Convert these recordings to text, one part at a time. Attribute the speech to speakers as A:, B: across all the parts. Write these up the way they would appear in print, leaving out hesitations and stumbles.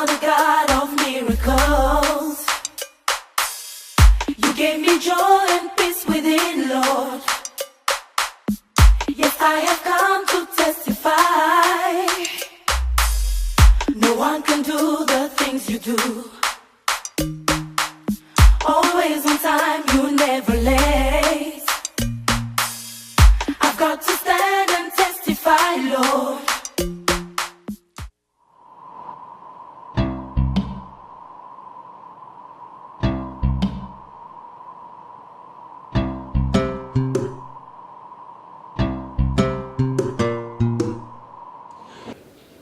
A: are the God of miracles. You gave me joy and peace within, Lord. Yes, I have come to testify. No one can do the things you do. Always on time, you never late. I've got to stand and testify, Lord.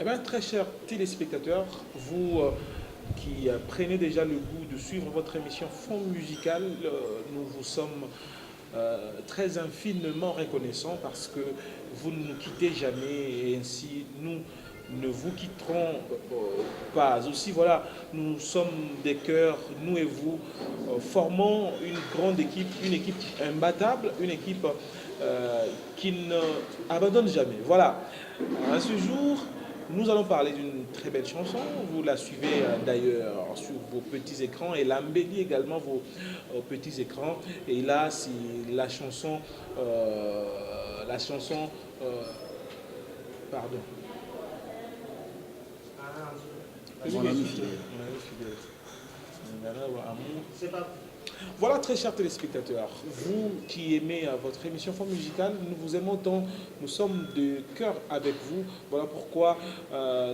B: Eh bien, très chers téléspectateurs, vous qui prenez déjà le goût de suivre votre émission Fond Musical, nous vous sommes très infiniment reconnaissants parce que vous ne nous quittez jamais et ainsi nous ne vous quitterons pas. Aussi, voilà, nous sommes des cœurs, nous et vous, formons une grande équipe, une équipe imbattable, une équipe qui ne abandonne jamais. Voilà, à ce jour, nous allons parler d'une très belle chanson. Vous la suivez d'ailleurs sur vos petits écrans et l'embellit également vos petits écrans. Et là, c'est la chanson, pardon.
C: Mon ami fidèle.
B: C'est pas... Voilà, très chers téléspectateurs, vous qui aimez votre émission Fond Musical, nous vous aimons tant, nous sommes de cœur avec vous. Voilà pourquoi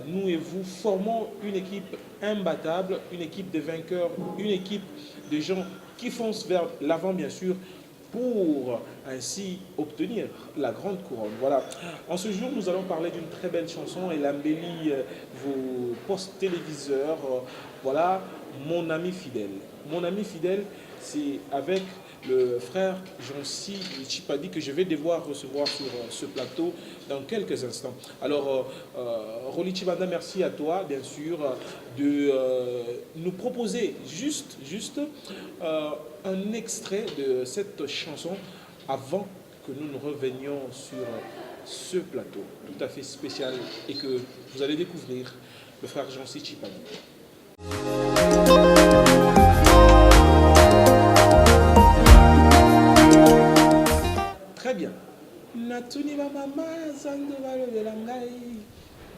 B: nous et vous formons une équipe imbattable, une équipe de vainqueurs, une équipe de gens qui foncent vers l'avant, bien sûr, pour ainsi obtenir la grande couronne. Voilà. En ce jour, nous allons parler d'une très belle chanson. Elle embellit vos postes téléviseurs. Voilà, Mon ami fidèle. Mon ami fidèle, c'est avec le frère Jancy Chipadi que je vais devoir recevoir sur ce plateau dans quelques instants. Alors, Roli Chibanda, merci à toi, bien sûr, de nous proposer juste un extrait de cette chanson avant que nous nous revenions sur ce plateau tout à fait spécial et que vous allez découvrir le frère Jancy Chipadi. Très bien.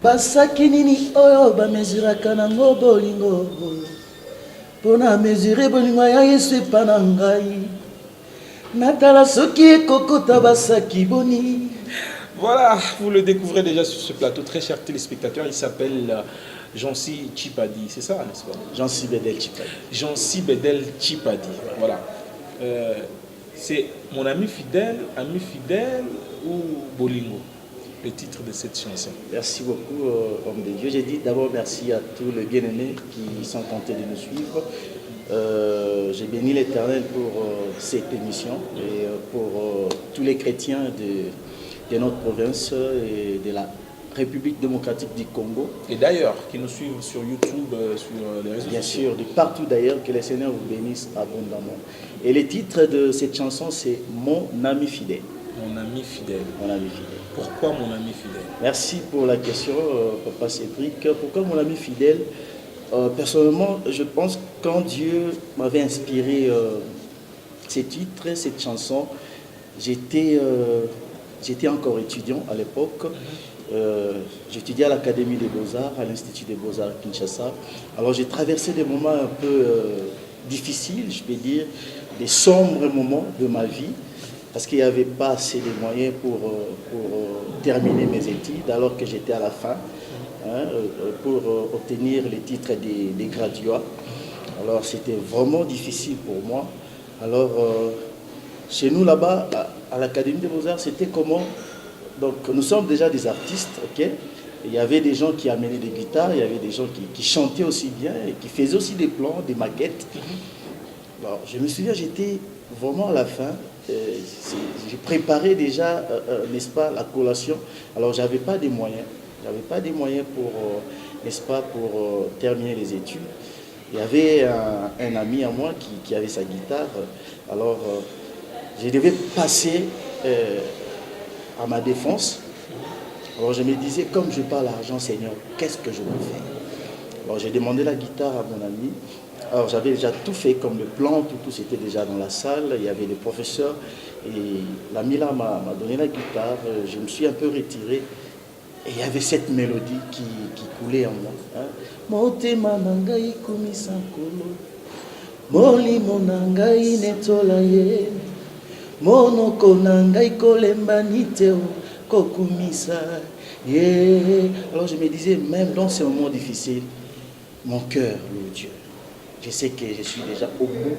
D: Basaki nini oyo bameziraka nango bolingo mpona mesure bolingo ya Yesu epa na ngai natala soki ekokota basaki boni.
B: Voilà, vous le découvrez déjà sur ce plateau, très chers téléspectateurs. Il s'appelle Jancy Chipadi, c'est ça, n'est-ce pas?
D: Jancy Bedel Chipadi.
B: Jancy Bedel Chipadi, voilà. C'est Mon ami fidèle ou Bolingo, le titre de cette chanson.
D: Merci beaucoup, homme de Dieu. J'ai dit d'abord merci à tous les bien-aimés qui sont tentés de nous suivre. J'ai béni l'Éternel pour cette émission et pour tous les chrétiens de notre province et de la République démocratique du Congo.
B: Et d'ailleurs, qui nous suivent sur YouTube, sur les réseaux sociaux.
D: Bien sûr, de partout d'ailleurs, que le Seigneur vous bénisse abondamment. Et le titre de cette chanson, c'est Mon ami fidèle.
B: Mon ami fidèle.
D: Mon ami fidèle.
B: Pourquoi mon ami fidèle?
D: Merci pour la question, Papa Cédric. Pourquoi mon ami fidèle? Personnellement, je pense que quand Dieu m'avait inspiré ce titre, cette chanson, j'étais encore étudiant à l'époque. J'étudiais à l'Académie des Beaux-Arts, à l'Institut des Beaux-Arts à Kinshasa. Alors j'ai traversé des moments un peu difficiles, je peux dire, des sombres moments de ma vie, parce qu'il n'y avait pas assez de moyens pour terminer mes études, alors que j'étais à la fin, pour obtenir les titres des graduats. Alors c'était vraiment difficile pour moi. Alors chez nous là-bas, à l'Académie des Beaux-Arts, c'était comment? Donc nous sommes déjà des artistes, ok? Il y avait des gens qui amenaient des guitares, il y avait des gens qui chantaient aussi bien et qui faisaient aussi des plans, des maquettes. Alors, je me souviens, j'étais vraiment à la fin. J'ai préparé déjà, n'est-ce pas, la collation. Alors j'avais pas des moyens. J'avais pas des moyens pour, n'est-ce pas, pour terminer les études. Il y avait un ami à moi qui avait sa guitare. Alors je devais passer à ma défense. Alors je me disais, comme je parle l'argent, Seigneur, qu'est-ce que je peux faire? Alors j'ai demandé la guitare à mon ami. Alors j'avais déjà tout fait comme le plan, tout c'était déjà dans la salle. Il y avait les professeurs. Et l'ami là m'a donné la guitare. Je me suis un peu retiré. Et il y avait cette mélodie qui coulait en moi. Motema nangai kumisankolo. Molimo nangai netola ye. Monoko nangai kolemba niteo kokumisa. Yeah. Alors je me disais, même dans ces moments difficiles, mon cœur loue Dieu. Je sais que je suis déjà au bout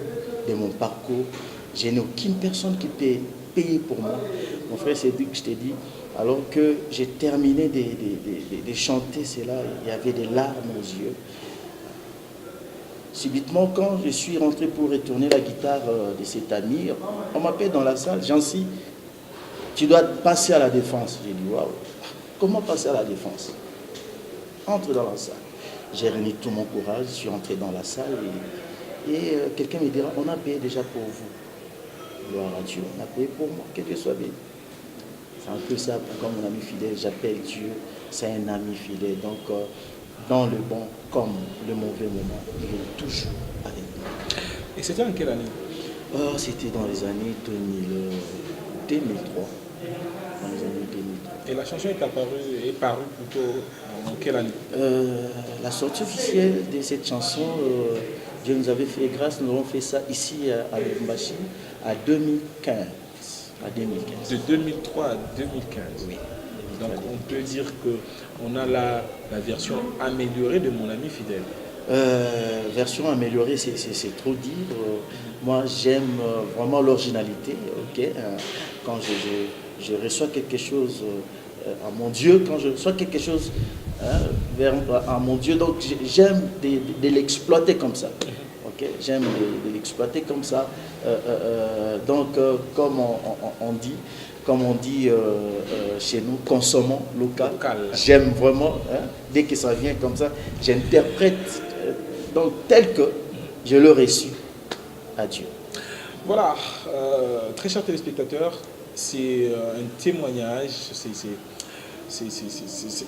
D: de mon parcours. Je n'ai aucune personne qui peut payer pour moi. Mon frère Cédric, je t'ai dit, alors que j'ai terminé de chanter cela, il y avait des larmes aux yeux. Subitement, quand je suis rentré pour retourner la guitare de cet ami, on m'appelle dans la salle, Jancy, tu dois passer à la défense. J'ai dit, waouh, comment passer à la défense? Entre dans la salle. J'ai réuni tout mon courage, je suis rentré dans la salle et quelqu'un me dira, on a payé déjà pour vous. Gloire à Dieu, on a payé pour moi, que Dieu soit béni. C'est un peu ça, pourquoi mon ami fidèle, j'appelle Dieu, c'est un ami fidèle. Donc, dans le bon comme le mauvais moment, il est toujours avec nous.
B: Et c'était en quelle année?
D: C'était dans les années 2003. Dans les années 2003.
B: Et la chanson est parue plutôt en quelle année?
D: La sortie officielle de cette chanson, Dieu nous avait fait grâce, nous avons fait ça ici à Lubumbashi à 2015.
B: De 2003 à 2015. Oui. Donc on peut dire qu'on a la version améliorée de Mon ami fidèle.
D: Version améliorée, c'est trop dire. Moi, j'aime vraiment l'originalité. Okay? Quand je reçois quelque chose à mon Dieu, quand je reçois quelque chose à mon Dieu, donc j'aime de l'exploiter comme ça. Okay? J'aime de l'exploiter comme ça. Donc, comme on dit chez nous, consommons local. J'aime vraiment, dès que ça vient comme ça, j'interprète donc tel que je l'ai reçu à Dieu.
B: Voilà, très chers téléspectateurs, c'est un témoignage, c'est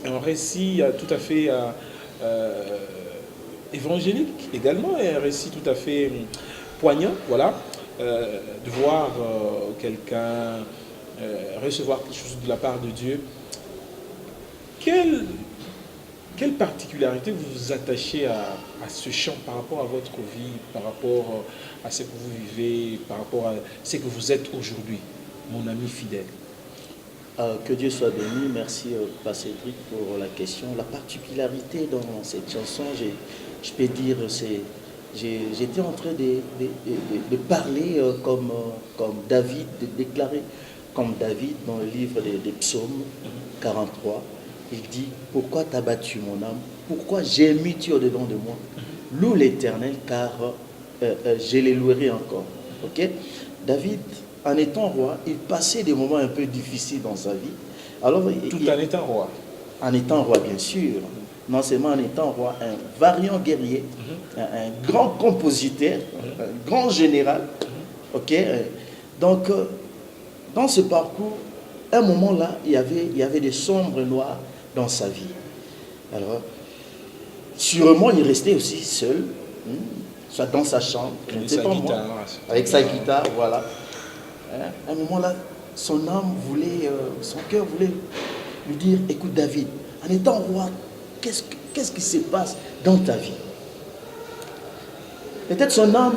B: un récit tout à fait évangélique également, et un récit tout à fait poignant, voilà, de voir quelqu'un recevoir quelque chose de la part de Dieu. Quelle particularité vous vous attachez à ce chant par rapport à votre vie, par rapport à ce que vous vivez, par rapport à ce que vous êtes aujourd'hui, mon ami fidèle?
D: Que Dieu soit béni. Merci, Pasteur Cédric, pour la question. La particularité dans cette chanson, je peux dire, j'étais en train de parler comme David, de déclarer comme David dans le livre des psaumes 43. Il dit, pourquoi t'as battu mon âme? Pourquoi j'ai mis tu au-dedans de moi? Loue l'Éternel, car je les louerai encore. Okay? David, en étant roi, il passait des moments un peu difficiles dans sa vie. Alors,
B: en étant roi? En
D: étant roi, bien sûr. Non seulement en étant roi, un vaillant guerrier, un grand compositeur, un grand général. Okay? Donc, dans ce parcours, à un moment là, il y avait des sombres noirs dans sa vie. Alors, sûrement, il restait aussi seul, soit dans sa chambre, je ne sais pas moi, avec sa guitare, voilà. À un moment là, son âme voulait, son cœur voulait lui dire, écoute David, en étant roi, qu'est-ce qui se passe dans ta vie? Peut-être son âme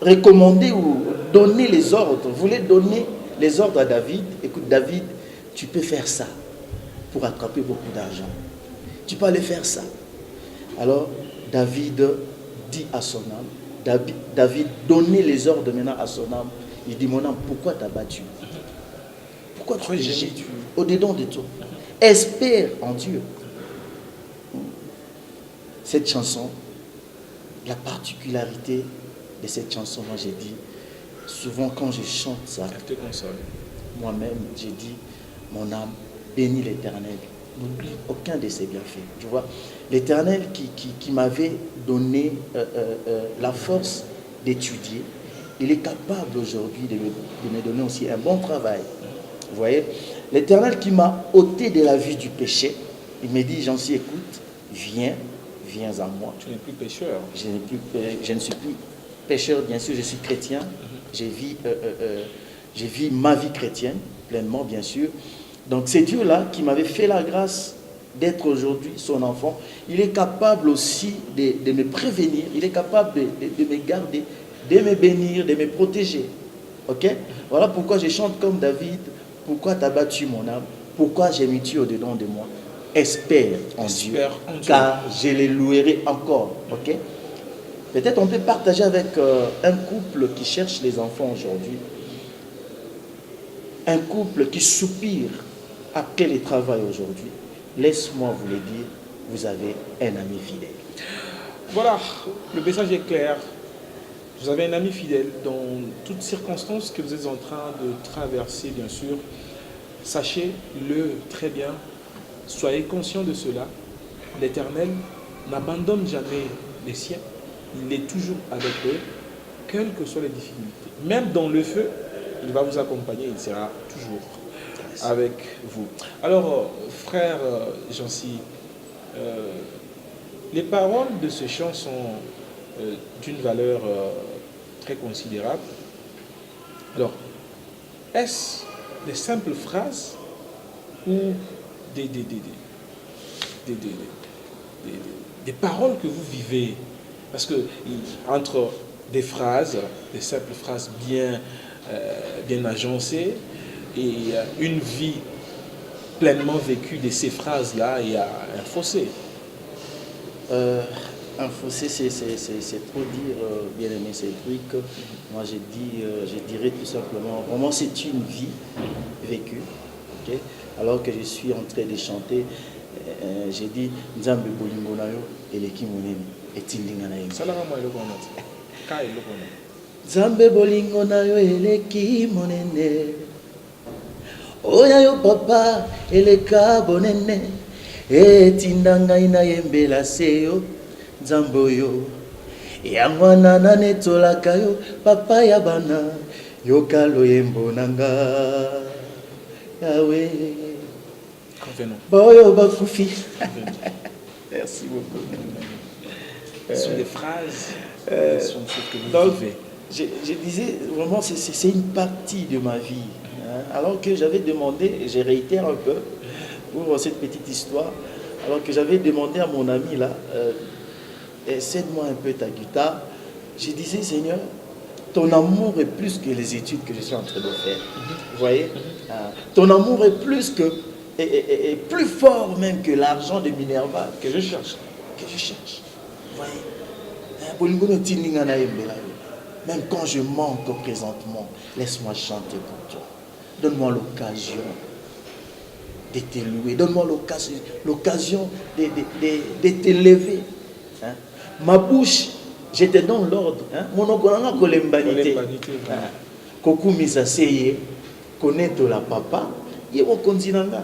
D: recommandait ou donnait les ordres, voulait donner les ordres à David. Écoute David, tu peux faire ça pour attraper beaucoup d'argent. Tu peux aller faire ça. Alors David dit à son âme, David donnait les ordres maintenant à son âme. Il dit, mon âme, pourquoi t'as battu? Pourquoi tu es au-dedans de toi? Espère en Dieu. Cette chanson, la particularité de cette chanson, moi j'ai dit, souvent quand je chante ça,
B: elle te console.
D: Moi-même, j'ai dit, mon âme, bénis l'Éternel. N'oublie aucun de ses bienfaits. Tu vois, l'Éternel qui m'avait donné la force d'étudier, il est capable aujourd'hui de me donner aussi un bon travail. Vous voyez, l'Éternel qui m'a ôté de la vie du péché, il me dit, Jancy, écoute, viens, viens à moi.
B: Tu n'es plus pécheur.
D: Je ne suis plus pécheur, bien sûr, je suis chrétien. Je vis ma vie chrétienne pleinement, bien sûr. Donc c'est Dieu-là qui m'avait fait la grâce d'être aujourd'hui son enfant. Il est capable aussi de me prévenir, il est capable de me garder, de me bénir, de me protéger. Ok? Voilà pourquoi je chante comme David. Pourquoi tu as battu mon âme? Pourquoi j'ai mis Dieu au-dedans de moi? Espère en Dieu, car je les louerai encore. Ok? Peut-être on peut partager avec un couple qui cherche les enfants aujourd'hui. Un couple qui soupire après le travail aujourd'hui. Laisse-moi vous le dire, vous avez un ami fidèle.
B: Voilà, le message est clair. Vous avez un ami fidèle dans toutes circonstances que vous êtes en train de traverser, bien sûr. Sachez-le très bien. Soyez conscients de cela. L'Éternel n'abandonne jamais les siens. Il est toujours avec eux, quelles que soient les difficultés. Même dans le feu, il va vous accompagner, il sera toujours avec vous. Alors, frère Jancy, les paroles de ce chant sont d'une valeur très considérable. Alors, est-ce des simples phrases ou des paroles que vous vivez? Parce que entre des phrases, des simples phrases bien agencées et une vie pleinement vécue de ces phrases-là, il y a un fossé.
D: Un fossé, c'est trop dire, bien aimé Cédric. Moi, je dirais tout simplement, vraiment, c'est une vie vécue. Okay? Alors que je suis en train de chanter, j'ai dit Nzambe bolingo na yo eleki monene etindinga na yo. Nzambe bolingo na yo eleki monene. Oya yo papa eleka bonene etindanga ina yembela seyo Nzambe oyo yangwana na netolaka yo papa ya bana yoka loyembo nanga Yahweh. Boyo bakufi. Merci beaucoup.
B: Ce sont des phrases, ce sont ce que vous vivez.
D: Je disais, vraiment, c'est une partie de ma vie. Hein. Alors que j'avais demandé, et je réitère un peu pour cette petite histoire, alors que j'avais demandé à mon ami là, cède-moi un peu ta guitare, je disais, Seigneur, ton amour est plus que les études que je suis en train de faire. Vous voyez? Ton amour est plus que, et plus fort même que l'argent de Minerva que je cherche. Vous voyez? Même quand je manque présentement, laisse-moi chanter pour toi. Donne-moi l'occasion de t'élever. Donne-moi l'occasion de t'élever. Hein? Ma bouche, j'étais dans l'ordre. Mon okonanga kolembanité. Koku misaseye, connaître la papa, yebo konzinanga.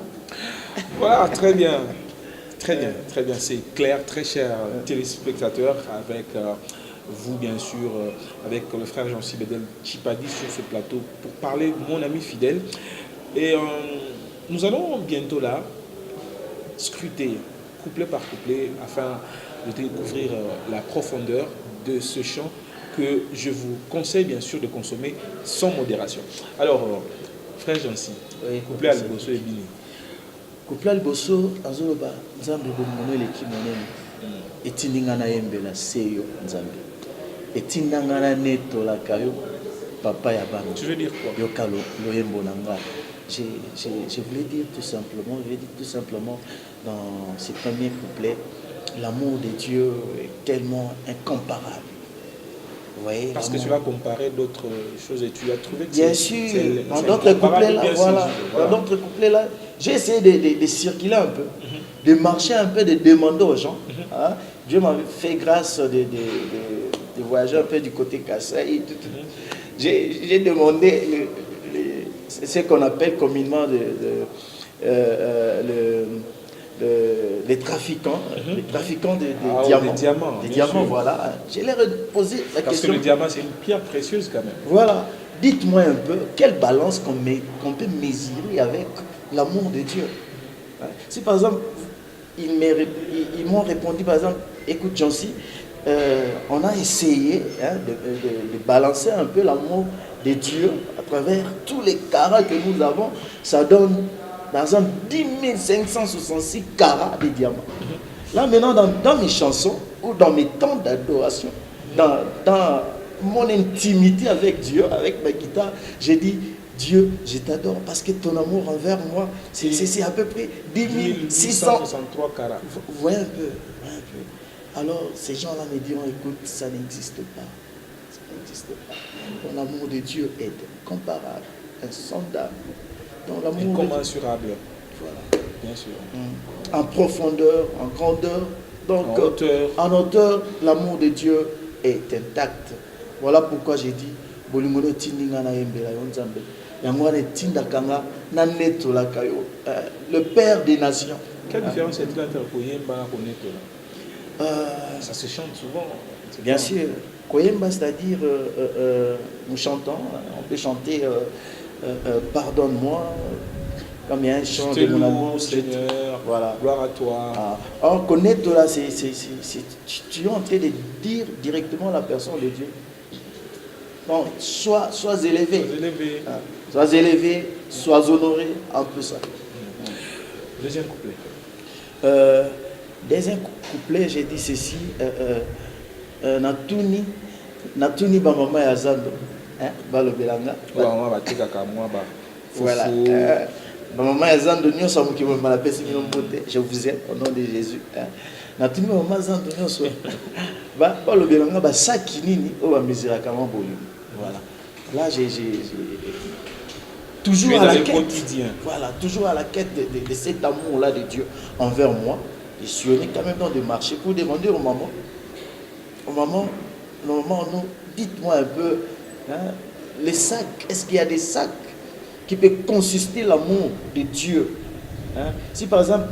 B: Voilà, très bien. Très bien, très bien. C'est clair, très cher téléspectateurs, avec vous, bien sûr, avec le frère Jancy Bedel Chipadi sur ce plateau pour parler de mon ami fidèle. Et nous allons bientôt là scruter, couplet par couplet, afin de découvrir la profondeur de ce chant que je vous conseille, bien sûr, de consommer sans modération. Alors, frère Jancy,
D: oui,
B: couplet à l'Ebosso et Bini.
D: Couplet Alboso, Azoloba, Nzambe Bomono Leki Monene, Etindingana Yembela Seyo Nzambe, Etindangana Neto la Kayo, Papa Yabano.
B: Tu veux dire quoi?
D: Yokalo, Loyembo Nanga. Je voulais dire tout simplement, dans ces premiers couplets, l'amour de Dieu est tellement incomparable. Vous voyez,
B: parce que tu as comparé d'autres choses et tu as trouvé que
D: bien sûr, dans d'autres couplets là, voilà. Dans d'autres couplets là, j'ai essayé de circuler un peu, de marcher un peu, de demander aux gens. Hein. Dieu m'a fait grâce de voyager un peu du côté Kassai. J'ai demandé ce qu'on appelle communément les trafiquants, de diamants. Des diamants, voilà. Je leur ai posé la question.
B: Parce que le diamant, c'est une pierre précieuse quand même.
D: Voilà. Dites-moi un peu, quelle balance qu'on peut mesurer avec l'amour de Dieu. Si par exemple, ils m'ont répondu, par exemple, écoute Jancy, on a essayé hein, de balancer un peu l'amour de Dieu à travers tous les carats que nous avons. Ça donne, par exemple, 10 566 carats de diamants. Là maintenant, dans mes chansons ou dans mes temps d'adoration, dans mon intimité avec Dieu, avec ma guitare, j'ai dit, Dieu, je t'adore parce que ton amour envers moi, c'est à peu près 10 663
B: carats.
D: Vous voyez un peu, Alors, ces gens-là me diront, écoute, ça n'existe pas. Ça n'existe pas. Ton amour de Dieu est incomparable, insondable.
B: Incommensurable.
D: Voilà.
B: Bien sûr.
D: En profondeur, en grandeur, donc
B: en
D: hauteur, l'amour de Dieu est intact. Voilà pourquoi j'ai dit, Bolimono Tindinga na Yembela Yonzambe. Le Père des nations.
B: Quelle différence est-il entre Koyemba et Konetola? Ça se chante souvent.
D: Bien sûr. Koyemba, c'est-à-dire nous chantons, on peut chanter pardonne-moi, comme il y a un chant de mon amour,
B: Seigneur,
D: voilà.
B: Gloire à toi.
D: Or, Konetola, tu es en train de dire directement la personne de Dieu. Donc, sois élevé. Sois élevé, sois honoré, un peu ça.
B: Deuxième couplet.
D: Deuxième couplet, j'ai dit ceci. Natuni ba mama ya zando. Balo belanga. Voilà. Ba mama ya zando nyonso amuki mo malapesi mino mbote. Je vous aime au nom de Jésus. Natuni ba mama zando nyonso. Balo belanga ba saki nini o ba miziraka mabolu. Voilà. Là, j'ai toujours à la quête. Quotidien. Voilà, toujours à la quête de cet amour-là de Dieu envers moi. Je suis venu quand même dans des marchés pour demander aux mamans. Aux mamans, non, dites-moi un peu, hein, les sacs, est-ce qu'il y a des sacs qui peuvent consister l'amour de Dieu hein? Si par exemple,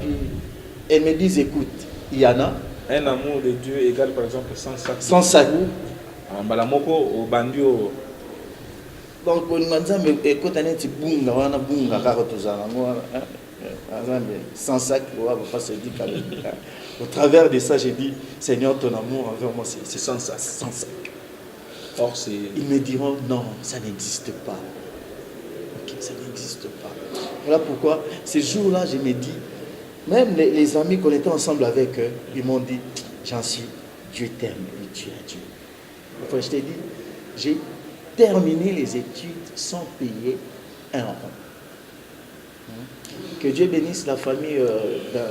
D: elles me disent, écoute, il y en a.
B: Un amour de Dieu égale par exemple 100 sacs.
D: 100 sacs.
B: Au bandio.
D: Donc, on m'a dit, mais écoute, on est bunga, on a bunga, sans sac, on va pas se dire quand même. Au travers de ça, j'ai dit, Seigneur, ton amour envers moi, c'est sans sac. Sans sac.
B: Or, c'est...
D: Ils me diront, non, ça n'existe pas. Ok, ça n'existe pas. Voilà pourquoi, ces jours-là, je me dis, même les amis qu'on était ensemble avec eux, ils m'ont dit, Jancy, Dieu t'aime, et tu es Dieu. Enfin, je t'ai dit, j'ai terminé les études sans payer un rond. Que Dieu bénisse la famille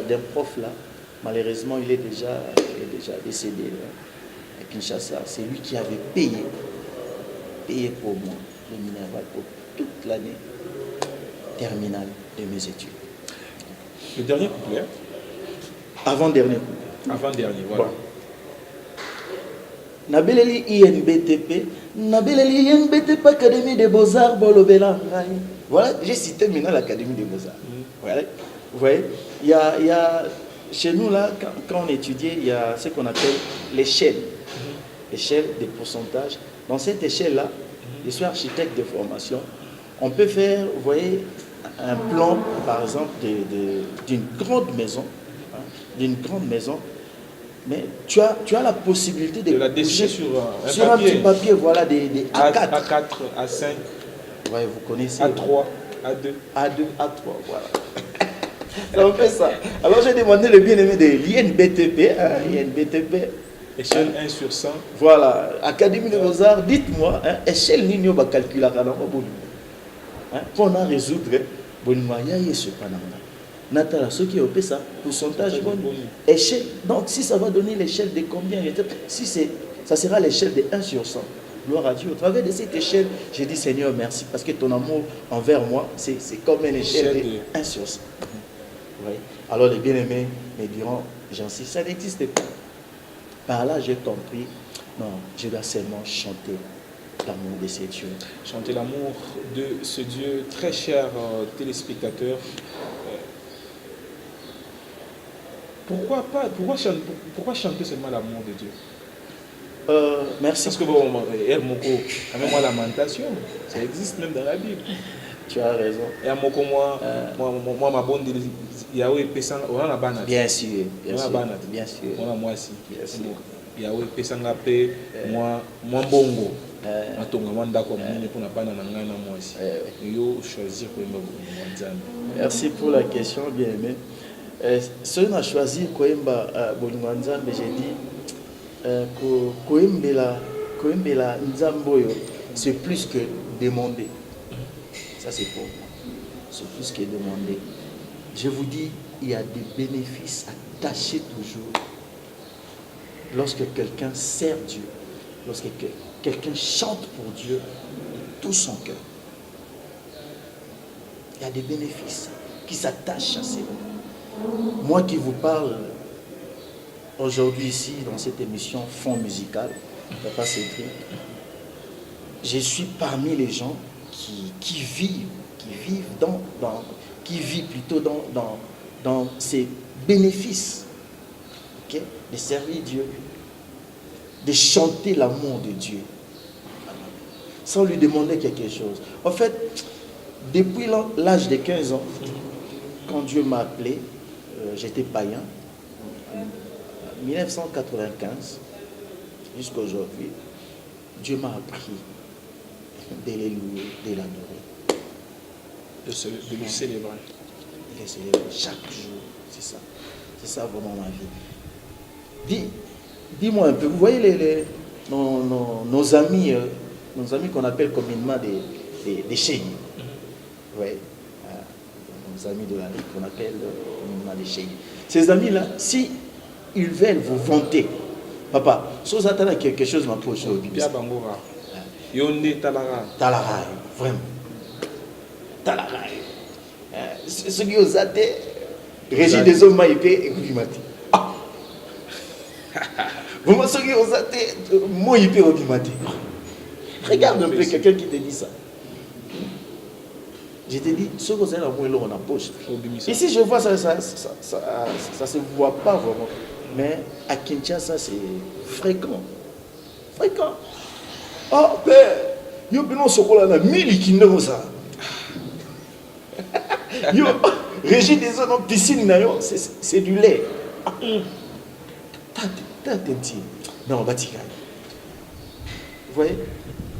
D: d'un prof là. Malheureusement, il est déjà décédé à Kinshasa. C'est lui qui avait payé pour moi le minéral pour toute l'année terminale de mes études.
B: Le dernier couplet.
D: Avant-dernier couplet.
B: Avant-dernier, voilà. Bon.
D: Nabeleli INBTP, Académie des Beaux-Arts, Bolobela. Voilà, j'ai cité maintenant l'Académie des Beaux-Arts. Voilà. Vous voyez, il y a chez nous là, quand on étudiait, il y a ce qu'on appelle l'échelle. L'échelle des pourcentages. Dans cette échelle-là, je suis architecte de formation. On peut faire, vous voyez, un plan, par exemple, d'une grande maison. D'une grande maison. Mais tu as la possibilité de
B: la dessiner sur
D: un petit papier, voilà, des A4.
B: A4, A5.
D: Ouais, vous connaissez.
B: A3, A2.
D: A2, A3, voilà. Ça me fait ça. Alors j'ai demandé le bien-aimé de l'INBTP. INBTP.
B: Échelle 1 sur 100.
D: Voilà. Académie de Beaux-Arts, dites-moi, échelle nino va calculer pour en résoudre, Natala, ce qui est au ça, pourcentage bon. Échelle. Donc, si ça va donner l'échelle de combien? Si ça sera l'échelle de 1 sur 100. Gloire à Dieu. Au travers de cette échelle, j'ai dit Seigneur, merci. Parce que ton amour envers moi, c'est comme une échelle de 1 sur 100. Oui. Alors, les bien-aimés me diront, Jancy, ça n'existe pas. Par là, j'ai compris, non, je dois seulement chanter l'amour de ce Dieu.
B: Chanter l'amour de ce Dieu, très cher téléspectateurs. Pourquoi chanter seulement l'amour de Dieu?
D: Merci.
B: Parce que bon, même moi lamentation, ça existe même dans la Bible.
D: Tu as raison.
B: Et à moi, ma bonne, Yahweh Pesanga, on a banat.
D: Bien sûr, bien sûr.
B: Bien sûr. On a moi aussi.
D: Bien sûr.
B: Yahweh Pesanga P, moi bongo.
D: Merci pour la question, bien aimé. Si on a choisi Koemba Bolingwanzambe, j'ai dit Koembela Nzamboyo, c'est plus que demander. Ça, c'est pour moi. C'est plus que demander. Je vous dis, il y a des bénéfices attachés toujours lorsque quelqu'un sert Dieu, lorsque quelqu'un chante pour Dieu de tout son cœur. Il y a des bénéfices qui s'attachent à ces mots. Moi qui vous parle aujourd'hui ici dans cette émission Fond musical, Papa Cédric, je suis parmi les gens qui vivent dans ces bénéfices, okay? De servir Dieu, de chanter l'amour de Dieu, sans lui demander quelque chose. En fait, depuis l'âge de 15 ans, quand Dieu m'a appelé, j'étais païen, en 1995, jusqu'à aujourd'hui, Dieu m'a appris de les louer, de l'adorer.
B: De le célébrer.
D: De le célébrer chaque jour, c'est ça. C'est ça vraiment ma vie. Dis-moi un peu, vous voyez nos amis qu'on appelle communément des chéris. Oui. Nos amis de la vie qu'on appelle communément des chéris. Ces amis-là, si ils veulent vous vanter, papa, si vous attendez quelque chose, ma poche,
B: Yonde Talara.
D: Talara, vraiment. Talara. Ce qui vous a dit, Régis des hommes maïpé et Goubimati. Vraiment, ce qui vous a dit, moi, il peut Goubimati. Regarde un peu quelqu'un qui te dit ça. Je te dis, ce que vous avez là, moi, on a poche. Ici, je vois ça se voit pas vraiment. Mais à Kinshasa, c'est fréquent. Fréquent. Oh, père, yo, non, ce qu'on a 1000 qui ne ça. Yo, Régis des hommes en piscine, c'est du lait. T'as non, Vatican. Vous voyez,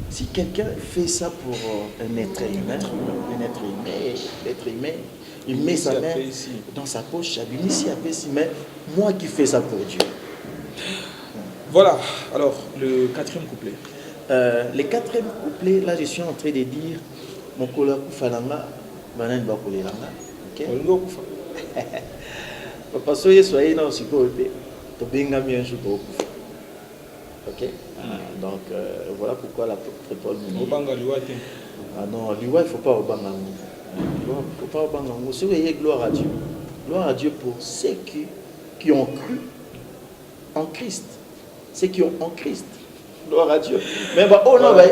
D: si quelqu'un fait ça pour un être humain, il met sa main dans sa poche, mais moi qui fais ça pour Dieu.
B: Voilà, alors le quatrième couplet.
D: Le quatrième couplet, là je suis en train de dire mon collègue Falanga, Banan Bakolelanga. Ok? Papa soyez dans le psychologue, tu benga bien un jour. Ok? Donc voilà pourquoi la Paul me dit. Ah non, l'Iwa, il ne faut pas au Bangango. Il ne faut pas au Bangango. Si vous voyez, gloire à Dieu. Gloire à Dieu pour ceux qui ont cru en Christ. Ceux qui ont en Christ. Gloire à Dieu. Mais on va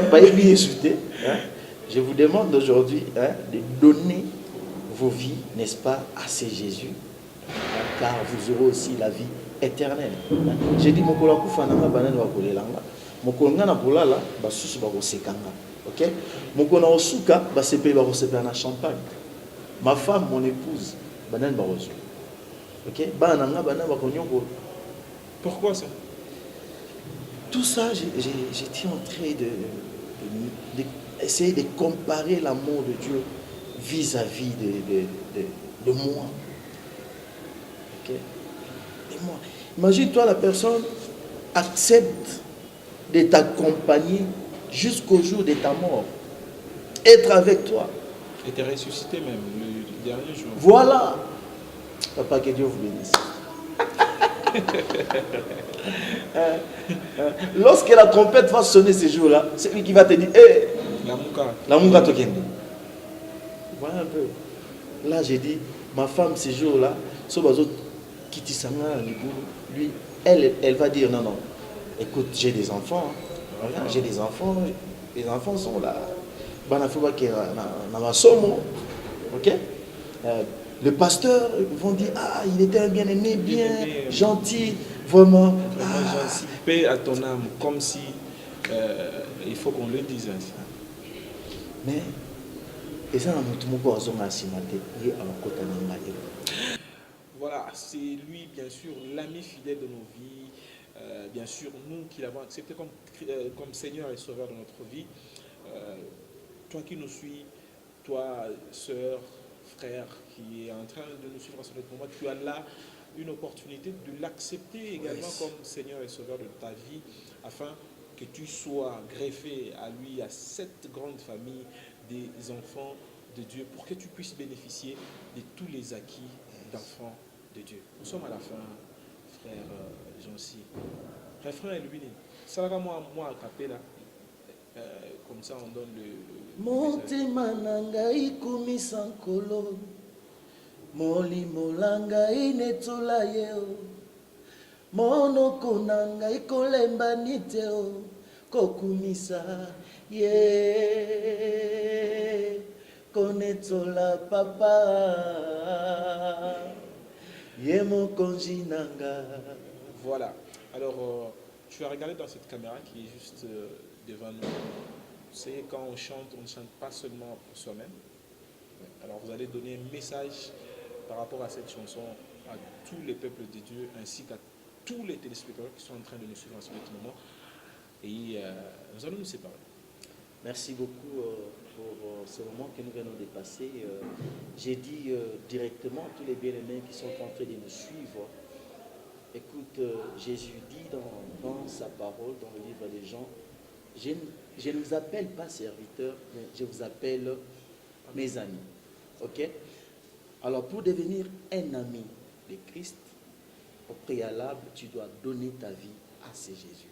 D: je vous demande aujourd'hui de donner vos vies, n'est-ce pas, à ce Jésus, car vous aurez aussi la vie éternelle. J'ai dit, Mokola Kufananga Banan Wakolelanga, Mokonga Nakolala, Basusu Bakosekanga. Ok? Mokona Osuka, Basepe Bakosepe na champagne. Ma femme, mon épouse, Banan Barosu. Ok? Bananga Banan Bakonyoko.
B: Pourquoi ça?
D: Tout ça, j'étais en train d'essayer de comparer l'amour de Dieu vis-à-vis de moi. Ok? De moi. Imagine-toi, la personne accepte de t'accompagner jusqu'au jour de ta mort. Être avec toi.
B: Et t'es ressuscité même le dernier jour.
D: Voilà. Papa, que Dieu vous bénisse. Lorsque la trompette va sonner ce jour-là, c'est lui qui va te dire hé, la mouka tokende. Voilà un peu. Là, j'ai dit, ma femme, ce jour-là, lui, elle va dire non, non. Écoute, j'ai des enfants. Voilà, j'ai des enfants. Les enfants sont là. Ok? Le pasteur vont dire ah, il était un bien-aimé, bien gentil, vraiment.
B: Gentil. Paix à ton âme, comme si il faut qu'on le dise ainsi.
D: Mais Et ça,
B: voilà, c'est lui, bien sûr, l'ami fidèle de nos vies. Bien sûr, nous qui l'avons accepté comme Seigneur et Sauveur de notre vie. Toi qui nous suis, toi, sœur, frère, qui est en train de nous suivre à ce moment, tu as là une opportunité de l'accepter également comme Seigneur et Sauveur de ta vie, afin que tu sois greffé à lui, à cette grande famille des enfants de Dieu, pour que tu puisses bénéficier de tous les acquis d'enfants de Dieu. Nous sommes à la fin, frère Jean-Cy. Frère Elvini, ça va moi à capella. Comme ça on donne le
E: Motema nangai kumisankolo Molimo langai netola yeo Monoko nangai kolemba niteo Kokumisa ye Konetola papa Ye mokonzi nanga.
B: Voilà. Alors, tu as regardé dans cette caméra qui est juste devant nous. C'est quand on ne chante pas seulement pour soi-même. Alors, vous allez donner un message par rapport à cette chanson à tous les peuples de Dieu ainsi qu'à tous les téléspectateurs qui sont en train de nous suivre en ce moment. Et nous allons nous séparer.
D: Merci beaucoup pour ce moment que nous venons de passer. J'ai dit directement à tous les bien-aimés qui sont en train de nous suivre. Écoute, Jésus dit dans sa parole, dans le livre des Jean, je ne vous appelle pas serviteurs, mais je vous appelle mes amis. Ok? Alors, pour devenir un ami de Christ, au préalable, tu dois donner ta vie à ce Jésus.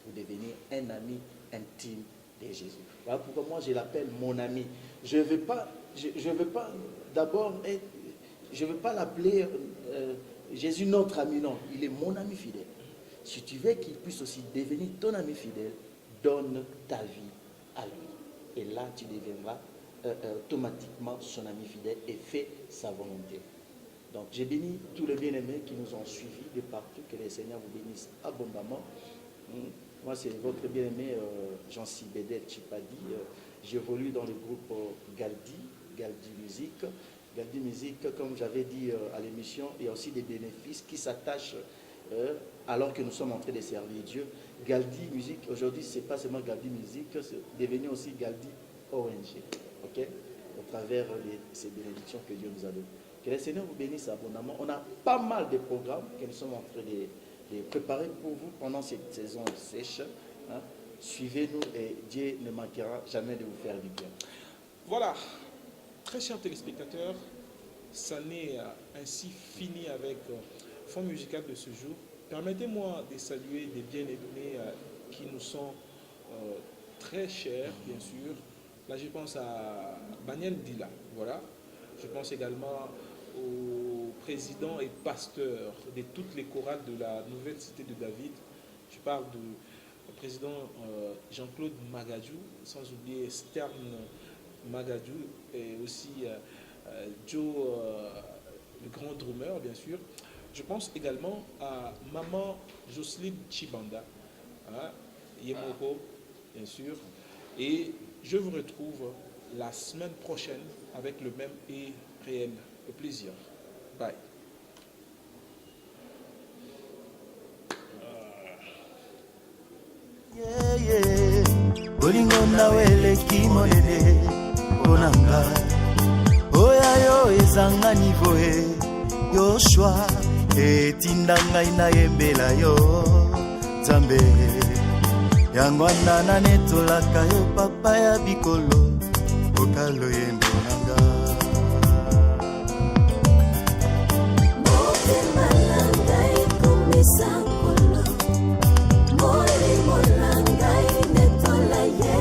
D: Pour devenir un ami intime de Jésus. Voilà pourquoi moi je l'appelle mon ami. Je ne veux pas d'abord être, je ne veux pas l'appeler Jésus notre ami, non. Il est mon ami fidèle. Si tu veux qu'il puisse aussi devenir ton ami fidèle, donne ta vie à lui. Et là, tu deviendras automatiquement son ami fidèle et fais sa volonté. Donc, j'ai béni tous les bien-aimés qui nous ont suivis de partout. Que le Seigneur vous bénisse abondamment. Moi, c'est votre bien-aimé Jean-Cy Bedel Chipadi. J'évolue dans le groupe Galdi Musique. Galdi Musique, comme j'avais dit à l'émission, il y a aussi des bénéfices qui s'attachent alors que nous sommes en train de servir Dieu. Galdi Musique, aujourd'hui, ce n'est pas seulement Galdi Musique, c'est devenu aussi Galdi ONG. Ok? Au travers de ces bénédictions que Dieu nous a données. Que le Seigneur vous bénisse abondamment. On a pas mal de programmes que nous sommes en train de préparer pour vous pendant cette saison sèche. Hein. Suivez-nous et Dieu ne manquera jamais de vous faire du bien.
B: Voilà, très chers téléspectateurs, ça n'est ainsi fini avec Fond musical de ce jour. Permettez-moi de saluer des bien-aimés qui nous sont très chers, bien sûr. Là, je pense à Baniel Dila, voilà. Je pense également au président et pasteur de toutes les chorales de la nouvelle cité de David. Je parle du président Jean-Claude Magadjou, sans oublier Stern Magadjou et aussi Joe, le grand drummer, bien sûr. Je pense également à maman Jocelyne Chibanda, hein, Yemoko, bien sûr. Et je vous retrouve la semaine prochaine avec le même et réel plaisir. Bye.
E: Bolingo nawe eleki monene mpona ngai oya yo ezanga nivo Yoshua etinda ngai nayembela yo Nzambe yango wana nanetolaka yo papa ya bikolo okalo yendo nanga
A: motema na ngai komisa nkolo molimo na ngai netola ye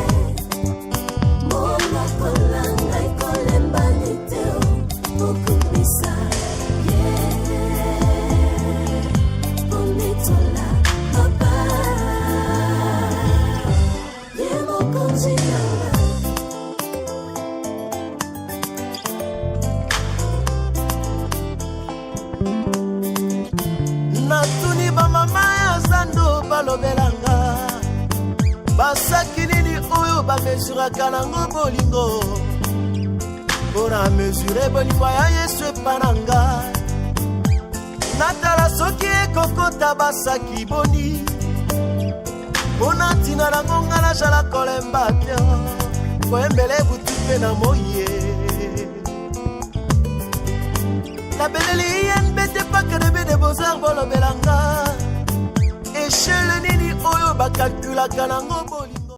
A: monoko na ngai kolemba liteo kokumisa ye konetola papa ye mokonzi na ngai.
E: natuni bamama ya zando balobelanga basaki nini oyo bamesuraka nango bolingo mpona mesure bolingo ya yesu epa na ngai natala soki ekokota basaki boni mpona ntina nango nga nazala kolemba te koyembele butu mpe na moye nabeleli ye mbete pakedebe de bozar bolobelanga eshele nini oyo bakalkulaka nango boli